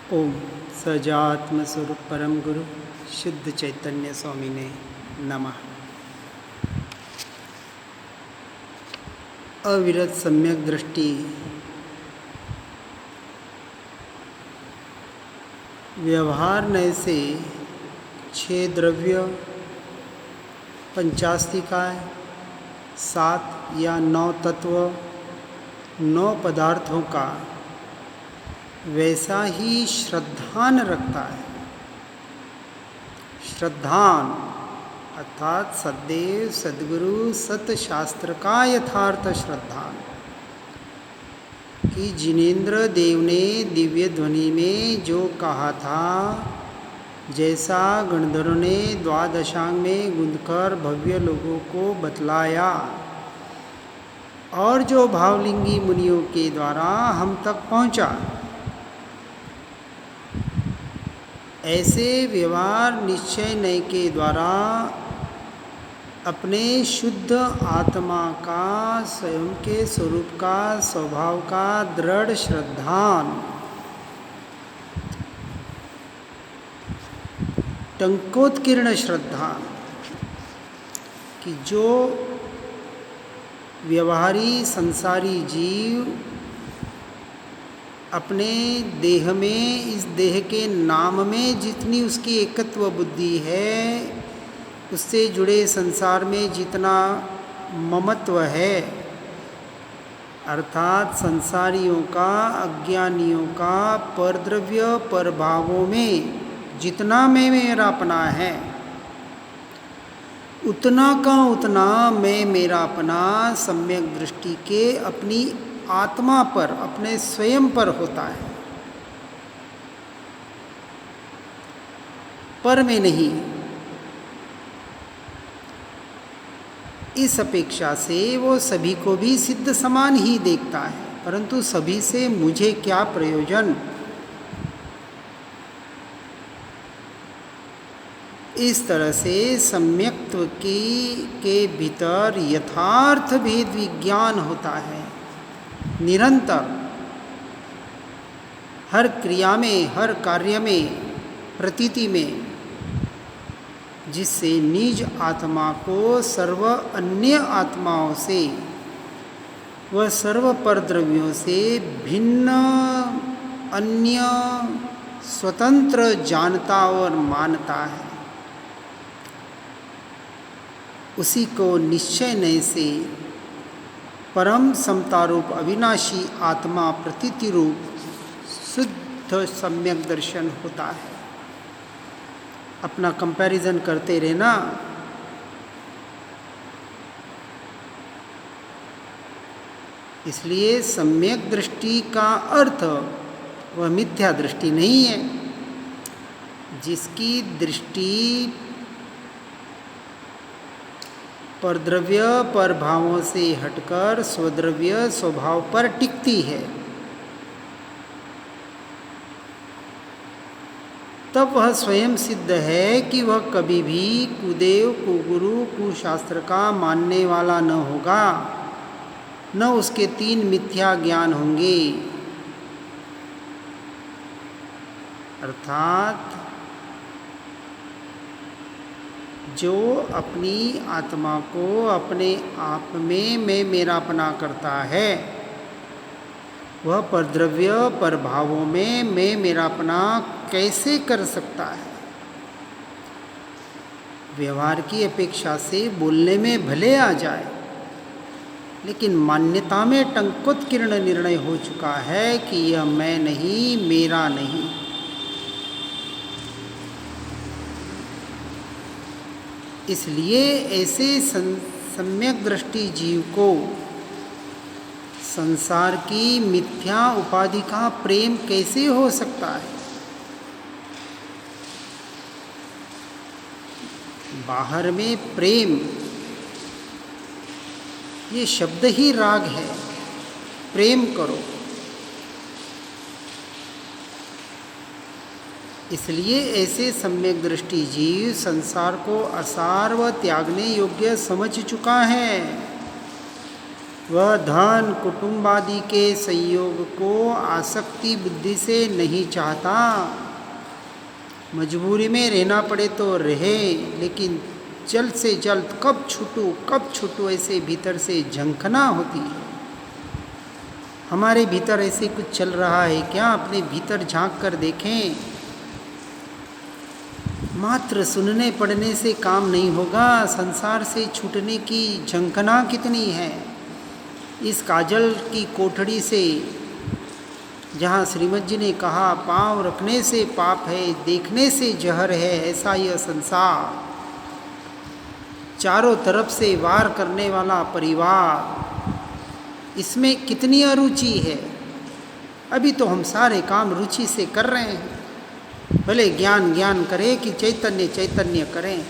ओम सजात्म स्वरूप परम गुरु शुद्ध चैतन्य स्वामी ने नमः। अविरत सम्यक दृष्टि व्यवहार नय से 6 द्रव्य, 85 7 या 9 तत्व, 9 पदार्थों का वैसा ही श्रद्धान रखता है। श्रद्धान अर्थात सदैव सद्गुरु सतशास्त्र का यथार्थ श्रद्धान कि जिनेन्द्र देव ने दिव्य ध्वनि में जो कहा था, जैसा गणधरों ने द्वादशांग में गुंदकर भव्य लोगों को बतलाया और जो भावलिंगी मुनियों के द्वारा हम तक पहुंचा, ऐसे व्यवहार निश्चय नय के द्वारा अपने शुद्ध आत्मा का स्वयं के स्वरूप का स्वभाव का दृढ़ श्रद्धान टंकोत्कीर्ण श्रद्धान कि जो व्यवहारी संसारी जीव अपने देह में, इस देह के नाम में जितनी उसकी एकत्व बुद्धि है, उससे जुड़े संसार में जितना ममत्व है, अर्थात संसारियों का, अज्ञानियों का परद्रव्य परभावों में जितना मैं मेरापना है, उतना का उतना मैं मेरापना सम्यक दृष्टि के अपनी आत्मा पर, अपने स्वयं पर होता है, पर में नहीं। इस अपेक्षा से वो सभी को भी सिद्ध समान ही देखता है, परंतु सभी से मुझे क्या प्रयोजन, इस तरह से सम्यक्त्व के भीतर यथार्थ भेद विज्ञान होता है निरंतर, हर क्रिया में, हर कार्य में, प्रतीति में, जिससे निज आत्मा को सर्व अन्य आत्माओं से व सर्व परद्रव्यों से भिन्न, अन्य, स्वतंत्र जानता और मानता है, उसी को निश्चय नय से परम समतारूप अविनाशी आत्मा प्रतीति रूप शुद्ध सम्यक दर्शन होता है। अपना कंपैरिजन करते रहना। इसलिए सम्यक दृष्टि का अर्थ वह मिथ्या दृष्टि नहीं है, जिसकी दृष्टि परद्रव्य परभावों से हटकर स्वद्रव्य स्वभाव पर टिकती है, तब वह स्वयं सिद्ध है कि वह कभी भी कुदेव, कुगुरु, कुशास्त्र का मानने वाला न होगा, न उसके 3 मिथ्या ज्ञान होंगे। अर्थात जो अपनी आत्मा को अपने आप में मैं मेरापना करता है, वह परद्रव्य परभावों में मैं मेरापना कैसे कर सकता है। व्यवहार की अपेक्षा से बोलने में भले आ जाए, लेकिन मान्यता में टंकोत्कीर्ण निर्णय हो चुका है कि यह मैं नहीं, मेरा नहीं। इसलिए ऐसे सम्यक दृष्टि जीव को संसार की मिथ्या उपाधि का प्रेम कैसे हो सकता है। बाहर में प्रेम, ये शब्द ही राग है, प्रेम करो। इसलिए ऐसे सम्यक दृष्टि जीव संसार को असार व त्यागने योग्य समझ चुका है। वह धन कुटुंब आदि के संयोग को आसक्ति बुद्धि से नहीं चाहता। मजबूरी में रहना पड़े तो रहे, लेकिन जल्द से जल्द कब छूटूं ऐसे भीतर से झंखना होती है। हमारे भीतर ऐसे कुछ चल रहा है क्या? अपने भीतर झांक कर देखें। मात्र सुनने पढ़ने से काम नहीं होगा, संसार से छूटने की झंखना कितनी है। इस काजल की कोठड़ी से, जहाँ श्रीमद जी ने कहा पाँव रखने से पाप है, देखने से जहर है, ऐसा यह संसार, चारों तरफ से वार करने वाला परिवार, इसमें कितनी अरुचि है। अभी तो हम सारे काम रुचि से कर रहे हैं, भले ज्ञान करें कि चैतन्य करें।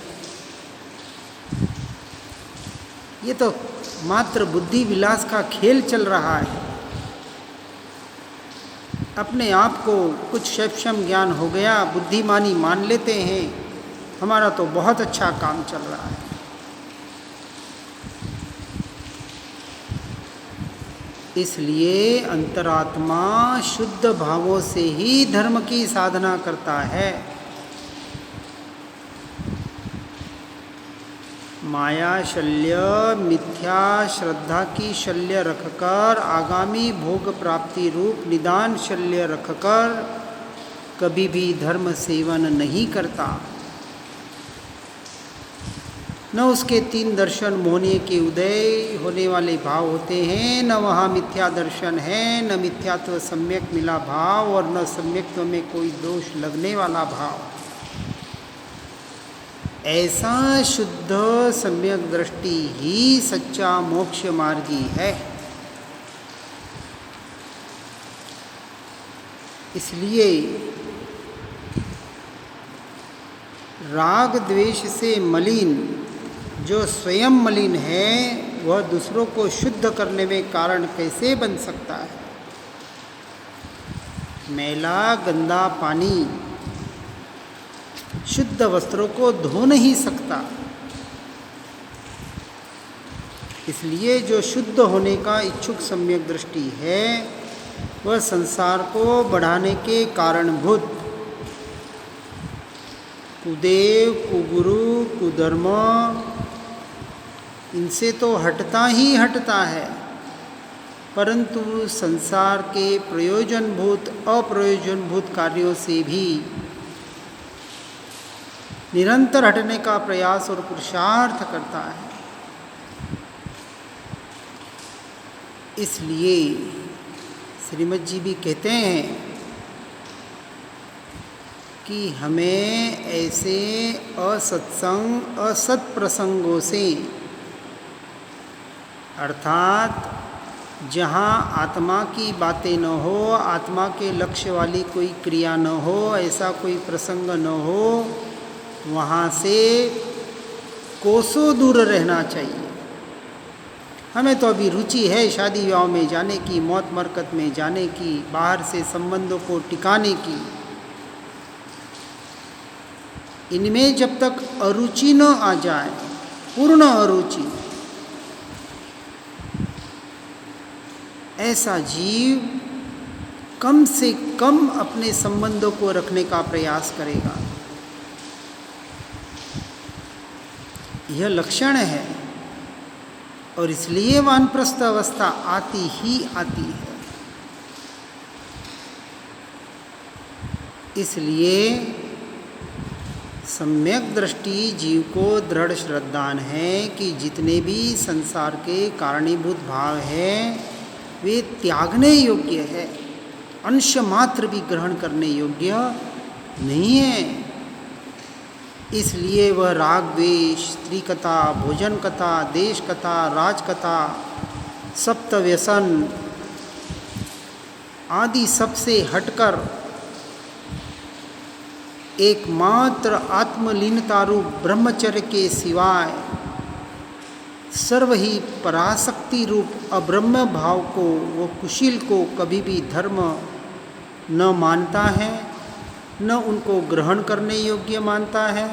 ये तो मात्र बुद्धि विलास का खेल चल रहा है। अपने आप को कुछ शैक्षम ज्ञान हो गया, बुद्धिमानी मान लेते हैं, हमारा तो बहुत अच्छा काम चल रहा है। इसलिए अंतरात्मा शुद्ध भावों से ही धर्म की साधना करता है। माया शल्य, मिथ्या श्रद्धा की शल्य रखकर, आगामी भोग प्राप्ति रूप निदान शल्य रखकर कभी भी धर्म सेवन नहीं करता। न उसके तीन दर्शन मोहनीय के उदय होने वाले भाव होते हैं, न वहाँ मिथ्या दर्शन है, न मिथ्यात्व सम्यक मिला भाव, और न सम्यक्त्व में कोई दोष लगने वाला भाव। ऐसा शुद्ध सम्यक दृष्टि ही सच्चा मोक्ष मार्गी है। इसलिए राग द्वेष से मलिन जो स्वयं मलिन है, वह दूसरों को शुद्ध करने में कारण कैसे बन सकता है। मैला गंदा पानी शुद्ध वस्त्रों को धो नहीं सकता। इसलिए जो शुद्ध होने का इच्छुक सम्यक दृष्टि है, वह संसार को बढ़ाने के कारणभूत कुदेव, कुगुरु, कुधर्म, इनसे तो हटता ही हटता है, परंतु संसार के प्रयोजनभूत अप्रयोजनभूत कार्यों से भी निरंतर हटने का प्रयास और पुरुषार्थ करता है। इसलिए श्रीमद जी भी कहते हैं कि हमें ऐसे असत्संग, असत प्रसंगों से, अर्थात जहाँ आत्मा की बातें न हो, आत्मा के लक्ष्य वाली कोई क्रिया न हो, ऐसा कोई प्रसंग न हो, वहाँ से कोसों दूर रहना चाहिए। हमें तो अभी रुचि है शादी विवाह में जाने की, मौत मरकत में जाने की, बाहर से संबंधों को टिकाने की। इनमें जब तक अरुचि न आ जाए, पूर्ण अरुचि, ऐसा जीव कम से कम अपने संबंधों को रखने का प्रयास करेगा। यह लक्षण है, और इसलिए वानप्रस्थ अवस्था आती ही आती है। इसलिए सम्यक दृष्टि जीव को दृढ़ श्रद्धान है कि जितने भी संसार के कारणीभूत भाव हैं, वे त्यागने योग्य है, अंश मात्र भी ग्रहण करने योग्य नहीं है। इसलिए वह राग द्वेष, स्त्री कथा, भोजन कथा, देश कथा, राज कथा, सप्त व्यसन आदि सबसे हटकर एकमात्र आत्मलीनता रूप ब्रह्मचर्य के सिवाय सर्व ही पराशक्ति रूप अब्रह्म भाव को, वो कुशील को कभी भी धर्म न मानता है, न उनको ग्रहण करने योग्य मानता है,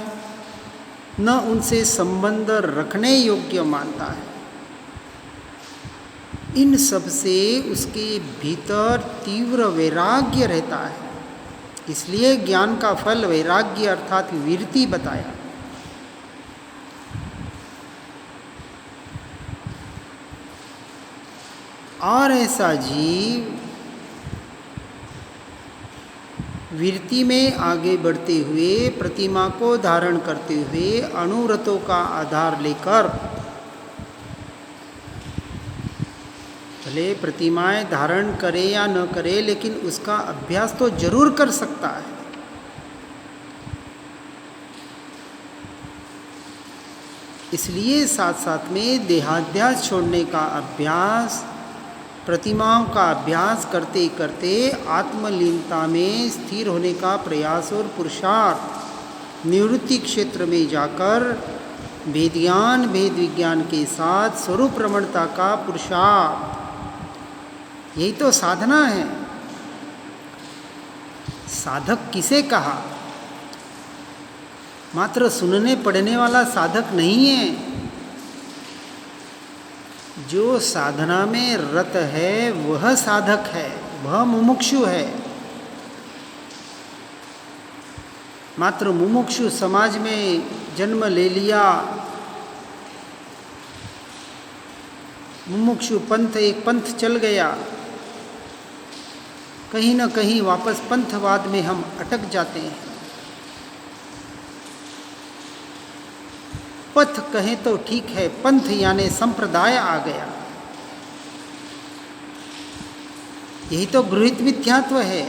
न उनसे संबंध रखने योग्य मानता है। इन सब से उसके भीतर तीव्र वैराग्य रहता है। इसलिए ज्ञान का फल वैराग्य अर्थात विरति बताया। और ऐसा जीव विरति में आगे बढ़ते हुए प्रतिमा को धारण करते हुए अणुव्रतों का आधार लेकर, भले प्रतिमाएं धारण करे या न करे लेकिन उसका अभ्यास तो जरूर कर सकता है। इसलिए साथ साथ में देहाध्यास छोड़ने का अभ्यास, प्रतिमाओं का अभ्यास करते करते आत्मलीनता में स्थिर होने का प्रयास और पुरुषार्थ, निवृत्ति क्षेत्र में जाकर भेद ज्ञान भेद विज्ञान के साथ स्वरूप रमणता का पुरुषार्थ, यही तो साधना है। साधक किसे कहा? मात्र सुनने पढ़ने वाला साधक नहीं है। जो साधना में रत है वह साधक है, वह मुमुक्षु है। मात्र मुमुक्षु समाज में जन्म ले लिया, मुमुक्षु पंथ एक पंथ चल गया, कहीं न कहीं वापस पंथवाद में हम अटक जाते हैं। पथ कहें तो ठीक है, पंथ यानी संप्रदाय आ गया। यही तो गृहीत मिथ्यात्व है।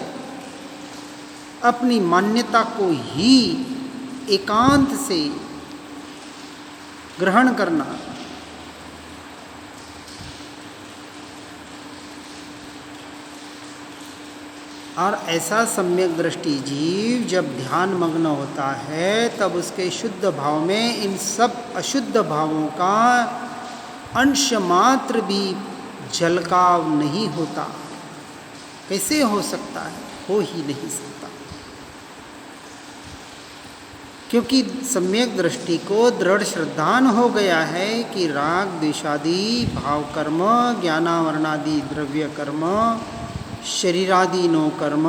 अपनी मान्यता को ही एकांत से ग्रहण करना। और ऐसा सम्यक दृष्टि जीव जब ध्यान मग्न होता है तब उसके शुद्ध भाव में इन सब अशुद्ध भावों का अंश मात्र भी झलकाव नहीं होता। कैसे हो सकता है? हो ही नहीं सकता, क्योंकि सम्यक दृष्टि को दृढ़ श्रद्धान हो गया है कि राग द्वेषादि भाव कर्म, ज्ञानावरणादि द्रव्य कर्म, शरीरादि नो कर्म,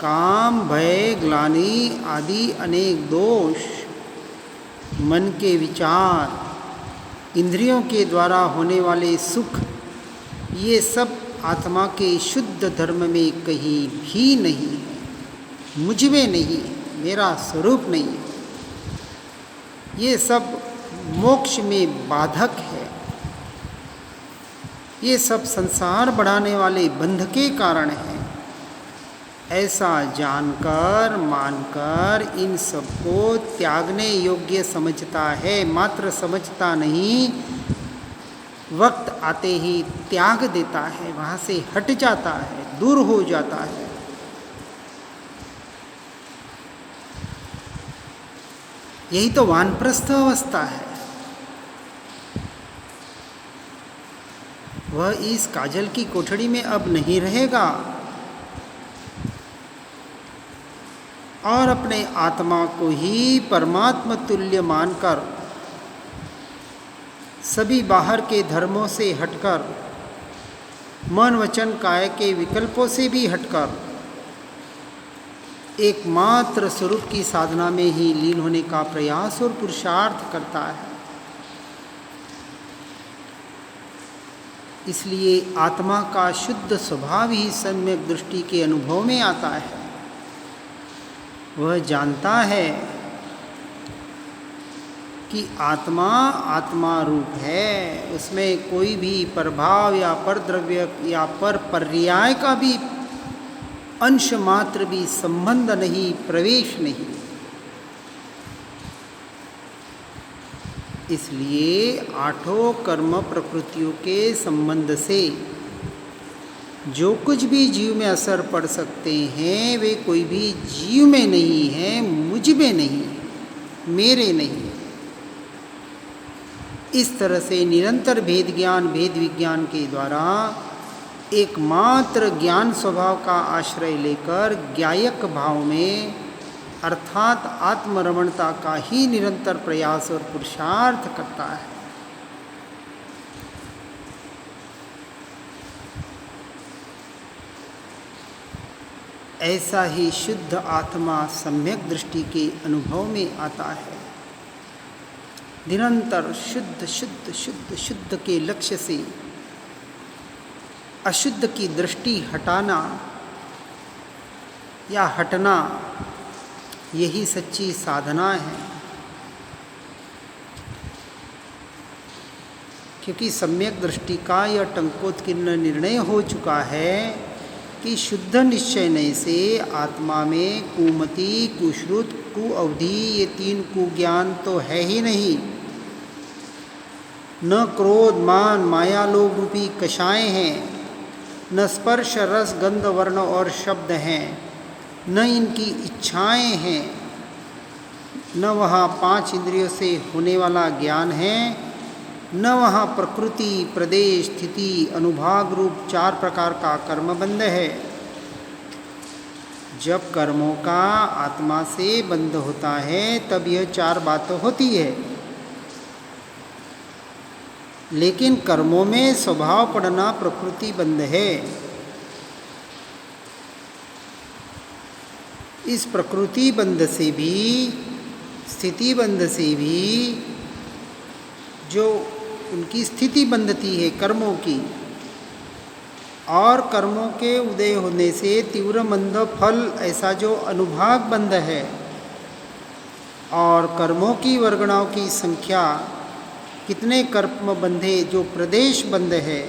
काम भय ग्लानि आदि अनेक दोष, मन के विचार, इंद्रियों के द्वारा होने वाले सुख, ये सब आत्मा के शुद्ध धर्म में कहीं भी नहीं है, मुझ में नहीं है, मेरा स्वरूप नहीं है। ये सब मोक्ष में बाधक है। ये सब संसार बढ़ाने वाले बंध के कारण है। ऐसा जानकर मानकर इन सबको त्यागने योग्य समझता है, मात्र समझता नहीं, वक्त आते ही त्याग देता है, वहाँ से हट जाता है, दूर हो जाता है। यही तो वानप्रस्थ अवस्था है। वह इस काजल की कोठरी में अब नहीं रहेगा और अपने आत्मा को ही परमात्मा तुल्य मानकर सभी बाहर के धर्मों से हटकर, मन वचन काया के विकल्पों से भी हटकर एकमात्र स्वरूप की साधना में ही लीन होने का प्रयास और पुरुषार्थ करता है। इसलिए आत्मा का शुद्ध स्वभाव ही सम्यक दृष्टि के अनुभव में आता है। वह जानता है कि आत्मा आत्मा रूप है, उसमें कोई भी प्रभाव या परद्रव्य या पर पर्याय का भी अंश मात्र भी संबंध नहीं, प्रवेश नहीं। इसलिए आठों कर्म प्रकृतियों के संबंध से जो कुछ भी जीव में असर पड़ सकते हैं वे कोई भी जीव में नहीं है, मुझ में नहीं, मेरे नहीं। इस तरह से निरंतर भेद ज्ञान भेद विज्ञान के द्वारा एकमात्र ज्ञान स्वभाव का आश्रय लेकर ज्ञायक भाव में अर्थात आत्मरमणता का ही निरंतर प्रयास और पुरुषार्थ करता है। ऐसा ही शुद्ध आत्मा सम्यक दृष्टि के अनुभव में आता है। निरंतर शुद्ध शुद्ध शुद्ध शुद्ध के लक्ष्य से अशुद्ध की दृष्टि हटाना या हटना, यही सच्ची साधना है। क्योंकि सम्यक दृष्टि का यह टंकोत्कीर्ण निर्णय हो चुका है कि शुद्ध निश्चय से आत्मा में कुमति, कुश्रुत, कुअवधि ये तीन कुज्ञान तो है ही नहीं। न क्रोध, मान, माया, लोभ रूपी कषाय हैं, न स्पर्श, रस, गंध, वर्ण और शब्द हैं, न इनकी इच्छाएं हैं, न वहाँ 5 इंद्रियों से होने वाला ज्ञान है, न वहाँ प्रकृति, प्रदेश, स्थिति, अनुभाग रूप 4 प्रकार का कर्मबंध है। जब कर्मों का आत्मा से बंध होता है तब यह 4 बातें होती है। लेकिन कर्मों में स्वभाव पड़ना प्रकृति बंध है। इस प्रकृति बंध से भी, स्थिति बंध से भी, जो उनकी स्थिति बंधती है कर्मों की, और कर्मों के उदय होने से तीव्र मंद फल, ऐसा जो अनुभाग बंध है, और कर्मों की वर्गणाओं की संख्या, कितने कर्म बंधे जो प्रदेश बंध है,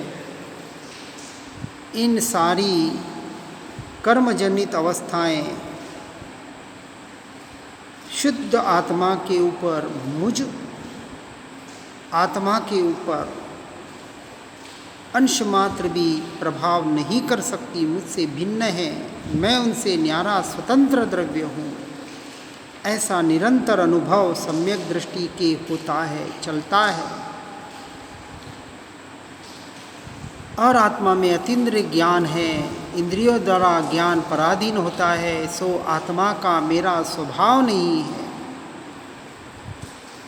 इन सारी कर्मजनित अवस्थाएं शुद्ध आत्मा के ऊपर, मुझ आत्मा के ऊपर अंश मात्र भी प्रभाव नहीं कर सकती। मुझसे भिन्न है, मैं उनसे न्यारा स्वतंत्र द्रव्य हूँ, ऐसा निरंतर अनुभव सम्यक दृष्टि के होता है, चलता है। और आत्मा में अतीन्द्रिय ज्ञान है, इंद्रियों द्वारा ज्ञान पराधीन होता है, सो आत्मा का मेरा स्वभाव नहीं है।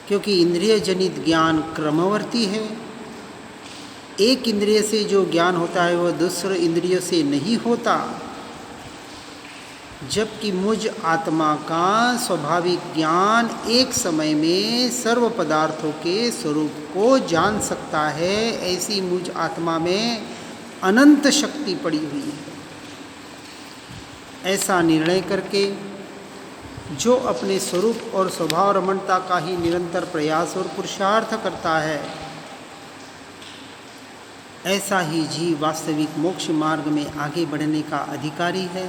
क्योंकि इंद्रिय जनित ज्ञान क्रमवर्ती है। एक इंद्रिय से जो ज्ञान होता है वह दूसरे इंद्रियों से नहीं होता। जबकि मुझ आत्मा का स्वाभाविक ज्ञान एक समय में सर्व पदार्थों के स्वरूप को जान सकता है, ऐसी मुझ आत्मा में अनंत शक्ति पड़ी हुई है। ऐसा निर्णय करके जो अपने स्वरूप और स्वभाव रमणता का ही निरंतर प्रयास और पुरुषार्थ करता है, ऐसा ही जीव वास्तविक मोक्ष मार्ग में आगे बढ़ने का अधिकारी है।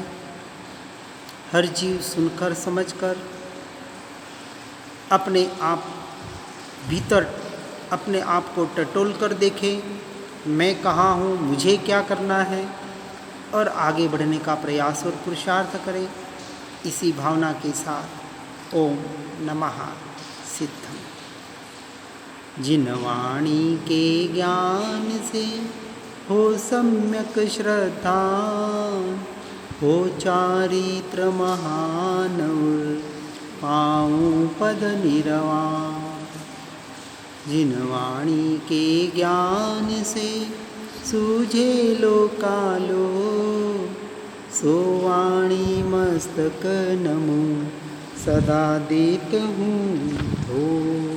हर जीव सुनकर समझकर अपने आप भीतर अपने आप को टटोल कर देखे, मैं कहाँ हूँ, मुझे क्या करना है, और आगे बढ़ने का प्रयास और पुरुषार्थ करें। इसी भावना के साथ ओम नमः सिद्धम। जिन वाणी के ज्ञान से हो सम्यक श्रद्धा, हो चारित्र महानव पाऊँ पद निर्वाण। जिन वाणी के ज्ञान से सूझे लोकालो, सो वाणी मस्तक नमो सदा देत हूँ।